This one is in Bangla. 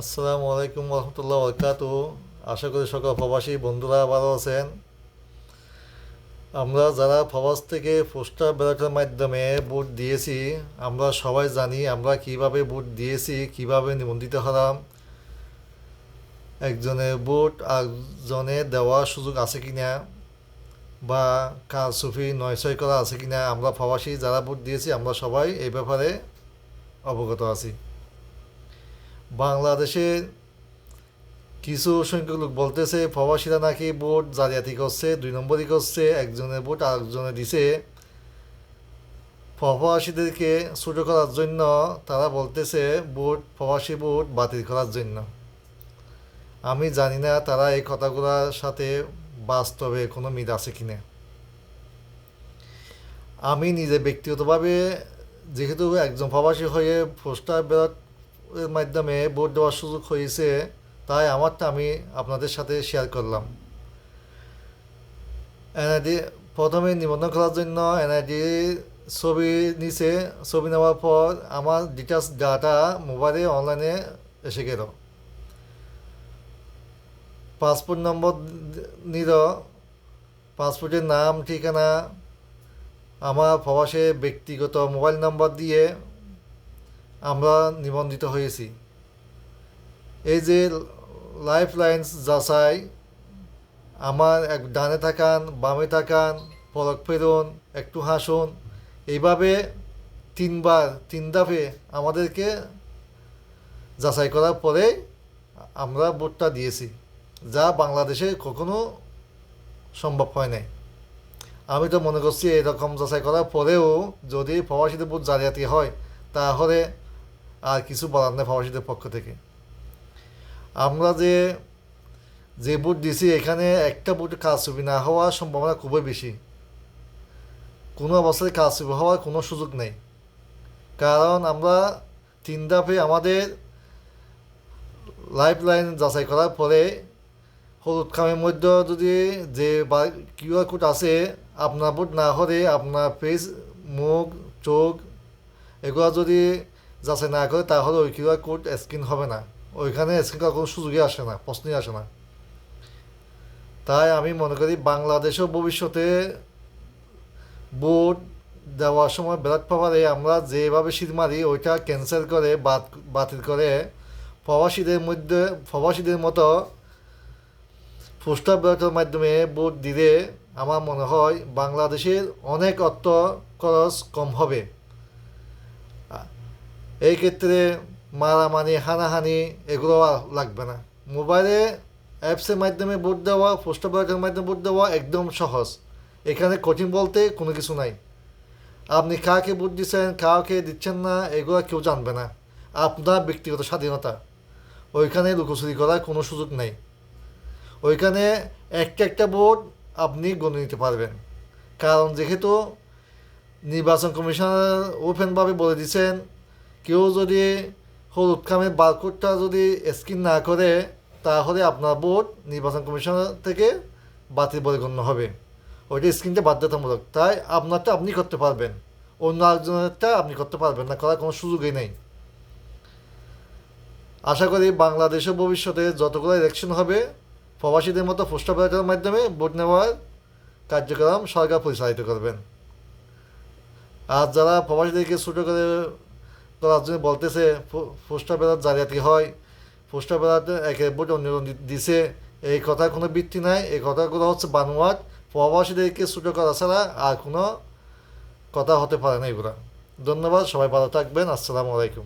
আসসালামু আলাইকুম রহমতুল্লাহ বরকাত। আশা করি সকল প্রবাসী বন্ধুরা ভালো আছেন। আমরা যারা প্রবাস থেকে পোস্টাল ব্যালটের মাধ্যমে ভোট দিয়েছি, আমরা সবাই জানি আমরা কিভাবে ভোট দিয়েছি, কিভাবে নিবন্ধিত হলাম, একজনের ভোট আরেকজনে দেওয়ার সুযোগ আছে কিনা বা কারচুপি নয়ছয় করা আছে কিনা, আমরা প্রবাসী যারা ভোট দিয়েছি আমরা সবাই এই ব্যাপারে অবগত আছি। বাংলাদেশের কিছু সংখ্যক লোক বলতেছে প্রবাসীরা নাকি ভোট জালিয়াতি করছে, 2 নম্বরই করছে, একজনের ভোট আরেকজনে দিছে। প্রবাসীদেরকে ছোটো করার জন্য তারা বলতেছে প্রবাসী ভোট বাতিল করার জন্য। আমি জানি না তারা এই কথাগুলোর সাথে বাস্তবে কোনো মিল আছে কিনা। আমি নিজে ব্যক্তিগতভাবে যেহেতু একজন প্রবাসী হয়ে পোস্টাল ব্যালটের মাধ্যমে ভোট দেওয়ার সুযোগ হয়েছে, তাই আমারটা আমি আপনাদের সাথে শেয়ার করলাম। এনআইডি প্রথমে নিবন্ধন করার জন্য এনআইডি ছবি নিচে, ছবি নেওয়ার পর আমার ডিটেলস ডাটা মোবাইলে অনলাইনে এসে গেল। পাসপোর্ট নম্বর নিল, পাসপোর্টের নাম ঠিকানা, আমার প্রবাসের ব্যক্তিগত মোবাইল নম্বর দিয়ে আমরা নিবন্ধিত হয়েছি। এই যে লাইফ লাইন্স যাচাই, আমার এক ডানে থাকান, বামে থাকান, পলক ফেরুন, একটু হাসুন, এইভাবে 3 ধাপে আমাদেরকে যাচাই করার পরে আমরা ভোটটা দিয়েছি, যা বাংলাদেশে কখনো সম্ভব হয় নাই। আমি তো মনে করছি এরকম যাচাই করার পরেও যদি প্রবাসীদের ভোট জালিয়াতি হয় তাহলে আর কিছু বলার নেই প্রবাসীদের পক্ষ থেকে। আমরা যে ভোট দিছি এখানে একটা ভোটে কারচুপি না হওয়ার সম্ভাবনা খুবই বেশি। কোনো অবস্থায় কারচুপি হওয়ার কোনো সুযোগ নেই, কারণ আমরা 3 ধাপে আমাদের লাইফ লাইন যাচাই করার পরে হলুদ খামের মধ্যে যদি যে কিউআর কোড আছে, আপনার ভোট না হলে আপনার ফেস, মুখ, চোখ এগুলো যদি যাচাই না করে তাহলে ওই কিউআর কোড স্ক্যান হবে না, ওইখানে স্ক্যান করার কোনো সুযোগই আসে না, প্রশ্নই আসে না। তাই আমি মনে করি বাংলাদেশেও ভবিষ্যতে ভোট দেওয়ার সময় ব্যালট পেপারে আমরা যেভাবে সিল মারি ওইটা ক্যান্সেল করে বাতিল করে প্রবাসীদের মতো পোস্টাল ব্যালটের মাধ্যমে ভোট দিলে আমার মনে হয় বাংলাদেশের অনেক অর্থ খরচ কম হবে। এই ক্ষেত্রে মারামারি, হানাহানি এগুলো লাগবে না। মোবাইলে অ্যাপসের মাধ্যমে ভোট দেওয়া, পোস্টাল ব্যালটের মাধ্যমে ভোট দেওয়া একদম সহজ। এখানে কঠিন বলতে কোনো কিছু নাই। আপনি কাকে ভোট দিচ্ছেন, কাকে দিচ্ছেন না, এগুলো কেউ জানবে না। আপনার ব্যক্তিগত স্বাধীনতা, ওইখানে লুকোচুরি করার কোনো সুযোগ নেই। ওইখানে একটা ভোট আপনি গণে নিতে পারবেন, কারণ যেহেতু নির্বাচন কমিশনার ওপেনভাবে বলে দিচ্ছেন কেউ যদি হলুদ খামের বারকোডটা যদি স্ক্যান না করে তাহলে আপনার ভোট নির্বাচন কমিশনার থেকে বাতিল বলে গণ্য হবে। ওইটা স্ক্রিনটা বাধ্যতামূলক, তাই আপনারটা আপনি করতে পারবেন, অন্য একজনেরটা আপনি করতে পারবেন না, করার কোনো সুযোগই নেই। আশা করি বাংলাদেশের ভবিষ্যতে যতগুলো ইলেকশন হবে প্রবাসীদের মতো পোস্টাল ব্যালটের মাধ্যমে ভোট নেওয়ার কার্যক্রম সরকার পরিচালিত করবেন। আর যারা প্রবাসীদেরকে ছোটো করে করার জন্য বলতেছে পোস্টাল ব্যালট জালিয়াতি হয়, পোস্টাল ব্যালট একে ভোট অন্য দিছে, এই কথার কোনো ভিত্তি নাই। এই কথাগুলো হচ্ছে বানোয়াট, প্রবাসীদেরকে ছোটো করা ছাড়া আর কোনো কথা হতে পারে না এগুলো। ধন্যবাদ, সবাই ভালো থাকবেন। আসসালামু আলাইকুম।